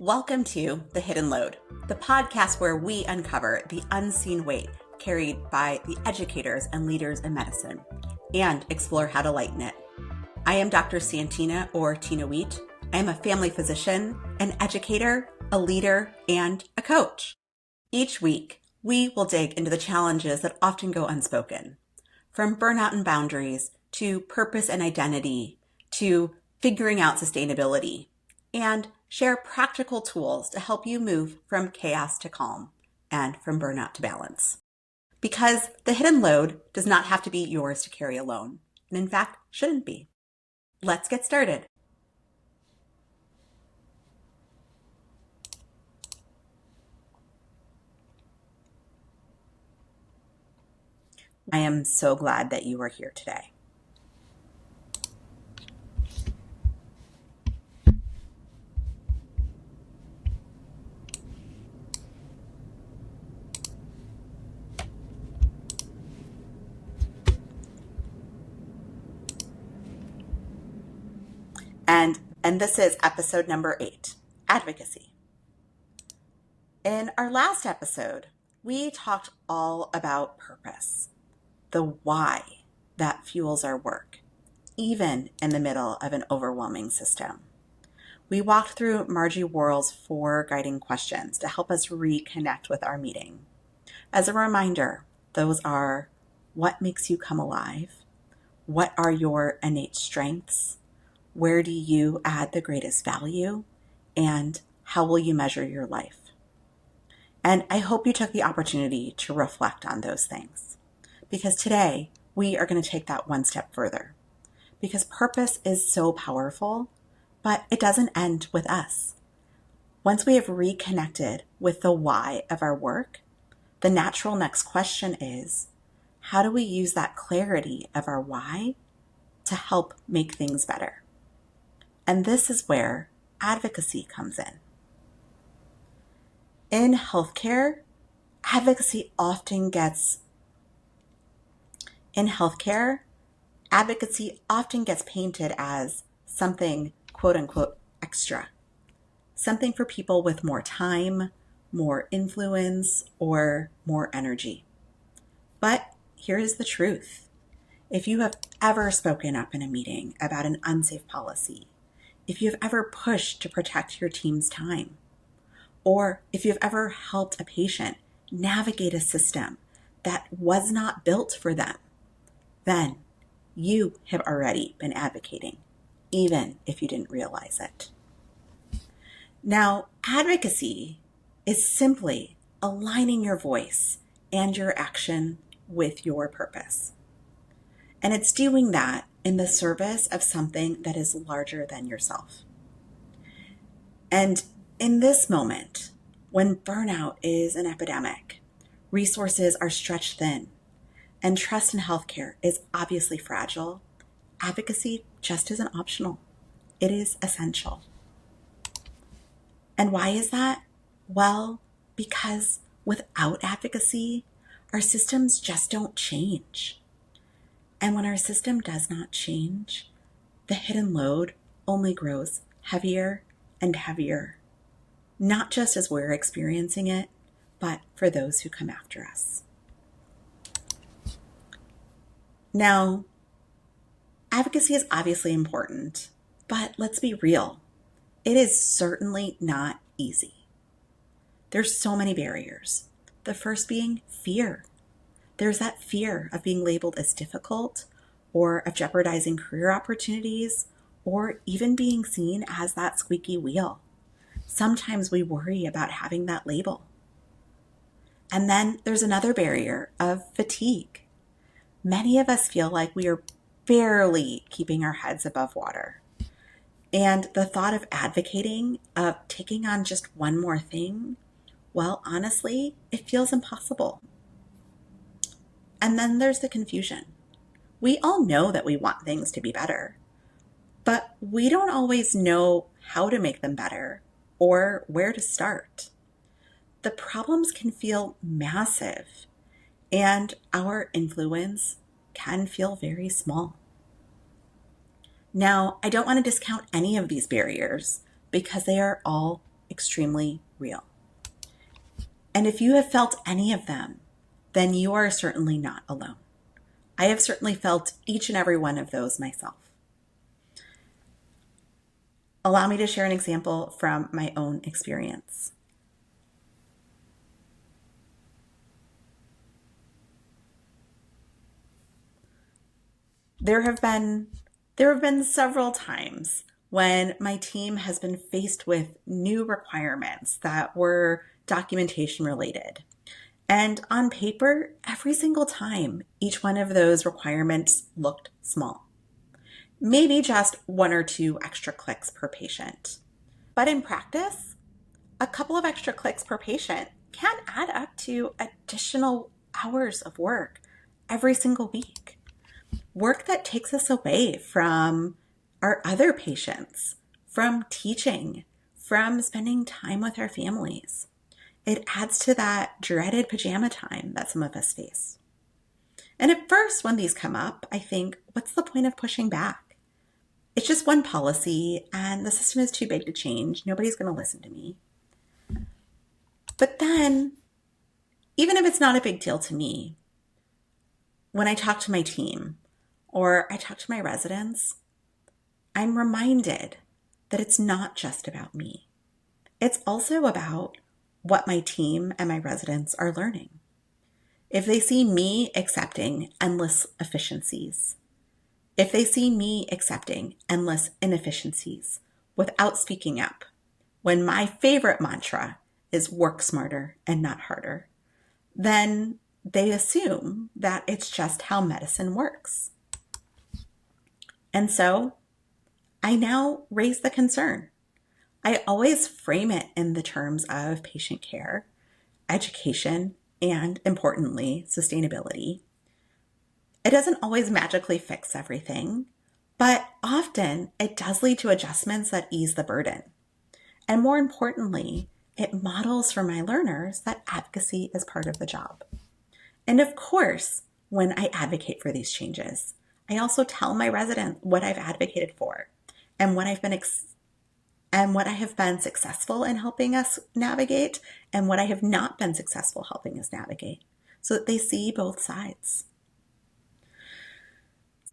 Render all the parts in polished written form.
Welcome to The Hidden Load, the podcast where we uncover the unseen weight carried by the educators and leaders in medicine and explore how to lighten it. I am Dr. Santina or Tina Wheat. I am a family physician, an educator, a leader, and a coach. Each week, we will dig into the challenges that often go unspoken, from burnout and boundaries to purpose and identity to figuring out sustainability, and share practical tools to help you move from chaos to calm and from burnout to balance. Because the hidden load does not have to be yours to carry alone, and in fact, shouldn't be. Let's get started. I am so glad that you are here today. And this is episode number 8, Advocacy. In our last episode, we talked all about purpose, the why that fuels our work, even in the middle of an overwhelming system. We walked through Margie Worrell's 4 guiding questions to help us reconnect with our meeting. As a reminder, those are: what makes you come alive? What are your innate strengths? Where do you add the greatest value? And how will you measure your life? And I hope you took the opportunity to reflect on those things, because today we are going to take that one step further, because purpose is so powerful, but it doesn't end with us. Once we have reconnected with the why of our work, the natural next question is, how do we use that clarity of our why to help make things better? And this is where advocacy comes in. In healthcare, advocacy often gets painted as something, quote unquote, extra. Something for people with more time, more influence, or more energy. But here is the truth. If you have ever spoken up in a meeting about an unsafe policy, if you've ever pushed to protect your team's time, or if you've ever helped a patient navigate a system that was not built for them, then you have already been advocating, even if you didn't realize it. Now, advocacy is simply aligning your voice and your action with your purpose. And it's doing that in the service of something that is larger than yourself. And in this moment, when burnout is an epidemic, resources are stretched thin, and trust in healthcare is obviously fragile, advocacy just isn't optional. It is essential. And why is that? Well, because without advocacy, our systems just don't change. And when our system does not change, the hidden load only grows heavier and heavier, not just as we're experiencing it, but for those who come after us. Now, advocacy is obviously important, but let's be real. It is certainly not easy. There's so many barriers. The first being fear. There's that fear of being labeled as difficult, or of jeopardizing career opportunities, or even being seen as that squeaky wheel. Sometimes we worry about having that label. And then there's another barrier of fatigue. Many of us feel like we are barely keeping our heads above water. And the thought of advocating, of taking on just one more thing, well, honestly, it feels impossible. And then there's the confusion. We all know that we want things to be better, but we don't always know how to make them better or where to start. The problems can feel massive, and our influence can feel very small. Now, I don't want to discount any of these barriers because they are all extremely real. And if you have felt any of them, then you are certainly not alone. I have certainly felt each and every one of those myself. Allow me to share an example from my own experience. There have been several times when my team has been faced with new requirements that were documentation related. And on paper, every single time, each one of those requirements looked small. Maybe just 1 or 2 extra clicks per patient. But in practice, a couple of extra clicks per patient can add up to additional hours of work every single week. Work that takes us away from our other patients, from teaching, from spending time with our families. It adds to that dreaded pajama time that some of us face. And at first, when these come up, I think, what's the point of pushing back? It's just one policy, and the system is too big to change. Nobody's going to listen to me. But then, even if it's not a big deal to me, when I talk to my team or I talk to my residents, I'm reminded that it's not just about me. It's also about what my team and my residents are learning. If they see me accepting endless efficiencies, if they see me accepting endless inefficiencies without speaking up, when my favorite mantra is work smarter and not harder, then they assume that it's just how medicine works. And so I now raise the concern. I always frame it in the terms of patient care, education, and importantly, sustainability. It doesn't always magically fix everything, but often it does lead to adjustments that ease the burden. And more importantly, it models for my learners that advocacy is part of the job. And of course, when I advocate for these changes, I also tell my residents what I've advocated for and what I have been successful in helping us navigate and what I have not been successful helping us navigate, so that they see both sides.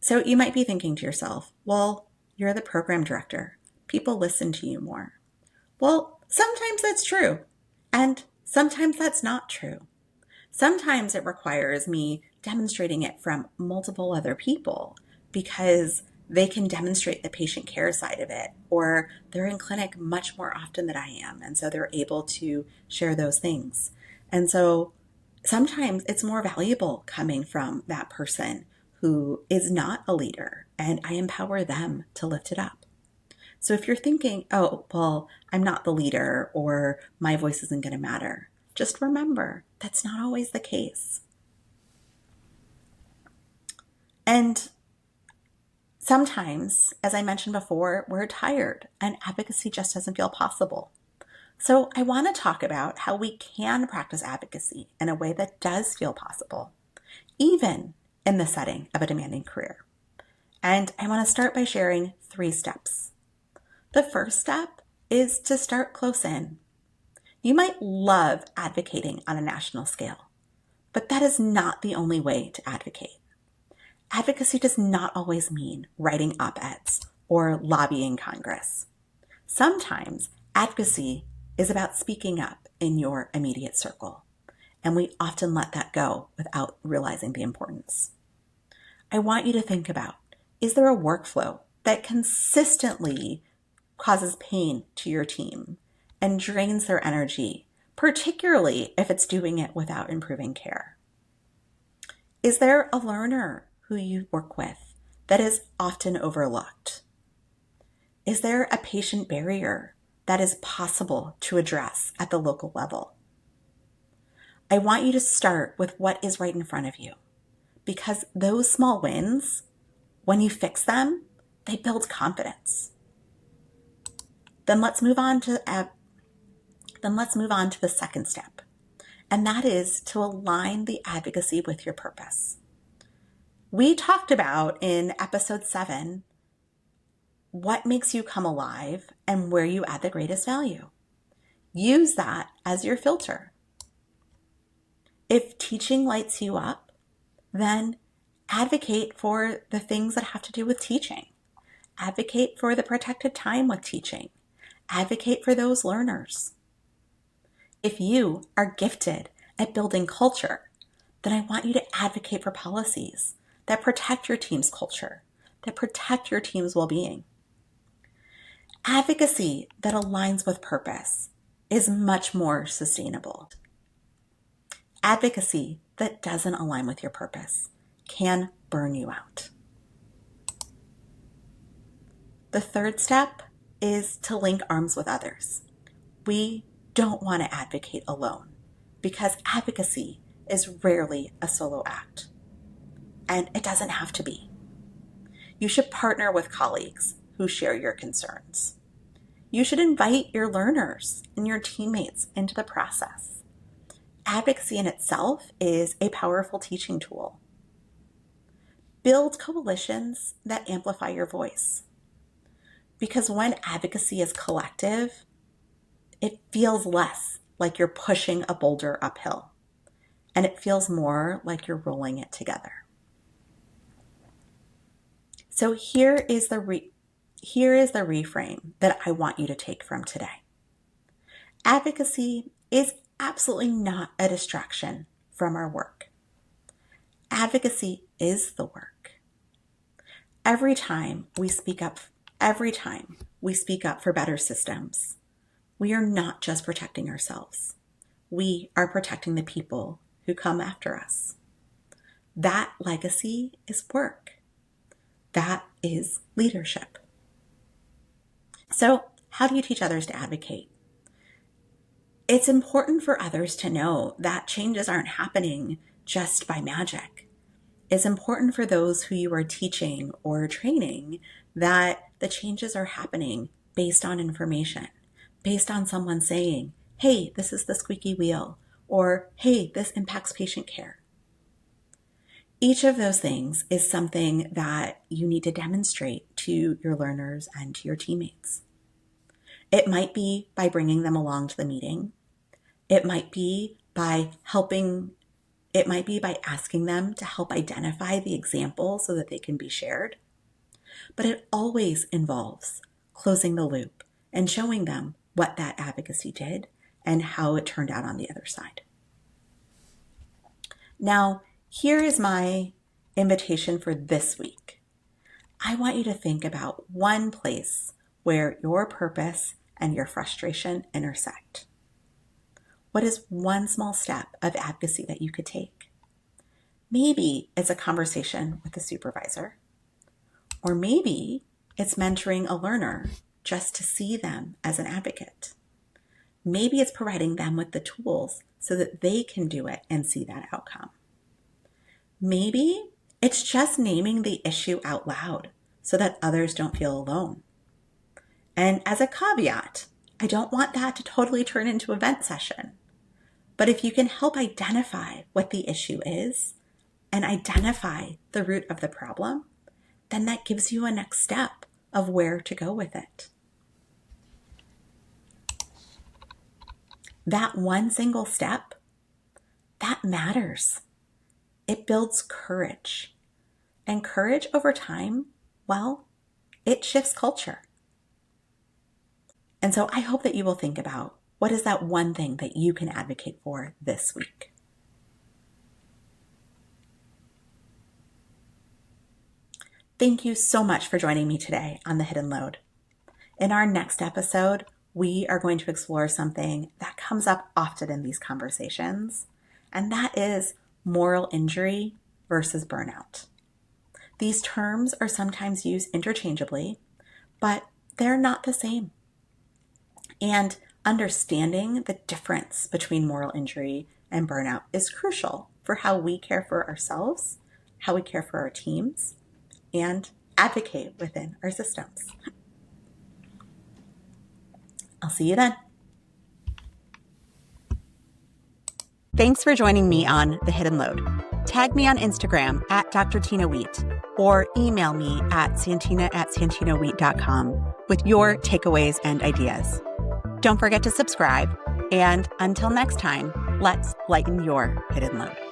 So you might be thinking to yourself, well, you're the program director. People listen to you more. Well, sometimes that's true, and sometimes that's not true. Sometimes it requires me demonstrating it from multiple other people because they can demonstrate the patient care side of it, or they're in clinic much more often than I am, and so they're able to share those things. And so sometimes it's more valuable coming from that person who is not a leader, and I empower them to lift it up. So if you're thinking, oh, well, I'm not the leader, or my voice isn't going to matter, just remember that's not always the case. And sometimes, as I mentioned before, we're tired and advocacy just doesn't feel possible. So I want to talk about how we can practice advocacy in a way that does feel possible, even in the setting of a demanding career. And I want to start by sharing 3 steps. The first step is to start close in. You might love advocating on a national scale, but that is not the only way to advocate. Advocacy does not always mean writing op-eds or lobbying Congress. Sometimes advocacy is about speaking up in your immediate circle, and we often let that go without realizing the importance. I want you to think about, is there a workflow that consistently causes pain to your team and drains their energy, particularly if it's doing it without improving care? Is there a learner who you work with that is often overlooked? Is there a patient barrier that is possible to address at the local level? I want you to start with what is right in front of you, because those small wins, when you fix them, they build confidence. Then let's move on to the second step, and that is to align the advocacy with your purpose. We talked about in episode 7 what makes you come alive and where you add the greatest value. use that as your filter. If teaching lights you up, then advocate for the things that have to do with teaching. Advocate for the protected time with teaching. Advocate for those learners. If you are gifted at building culture, then I want you to advocate for policies that protect your team's culture, that protect your team's well-being. Advocacy that aligns with purpose is much more sustainable. Advocacy that doesn't align with your purpose can burn you out. The third step is to link arms with others. We don't want to advocate alone because advocacy is rarely a solo act, and it doesn't have to be. You should partner with colleagues who share your concerns. You should invite your learners and your teammates into the process. Advocacy in itself is a powerful teaching tool. Build coalitions that amplify your voice. Because when advocacy is collective, it feels less like you're pushing a boulder uphill, and it feels more like you're rolling it together. So here is the reframe that I want you to take from today. Advocacy is absolutely not a distraction from our work. Advocacy is the work. Every time we speak up for better systems, we are not just protecting ourselves. We are protecting the people who come after us. That legacy is work. That is leadership. So, how do you teach others to advocate? It's important for others to know that changes aren't happening just by magic. It's important for those who you are teaching or training that the changes are happening based on information, based on someone saying, hey, this is the squeaky wheel, or hey, this impacts patient care. Each of those things is something that you need to demonstrate to your learners and to your teammates. It might be by bringing them along to the meeting. It might be by asking them to help identify the example so that they can be shared. But it always involves closing the loop and showing them what that advocacy did and how it turned out on the other side. Now, here is my invitation for this week. I want you to think about one place where your purpose and your frustration intersect. What is one small step of advocacy that you could take? Maybe it's a conversation with a supervisor, or maybe it's mentoring a learner just to see them as an advocate. Maybe it's providing them with the tools so that they can do it and see that outcome. Maybe it's just naming the issue out loud so that others don't feel alone. And as a caveat, I don't want that to totally turn into a vent session. But if you can help identify what the issue is and identify the root of the problem, then that gives you a next step of where to go with it. That one single step, that matters. It builds courage. And courage over time, well, it shifts culture. And so I hope that you will think about what is that one thing that you can advocate for this week. Thank you so much for joining me today on The Hidden Load. In our next episode, we are going to explore something that comes up often in these conversations, and that is moral injury versus burnout. These terms are sometimes used interchangeably, but they're not the same. And understanding the difference between moral injury and burnout is crucial for how we care for ourselves, how we care for our teams, and advocate within our systems. I'll see you then. Thanks for joining me on The Hidden Load. Tag me on Instagram at Dr. Tina Wheat or email me at santina@santinawheat.com with your takeaways and ideas. Don't forget to subscribe And until next time, let's lighten your hidden load.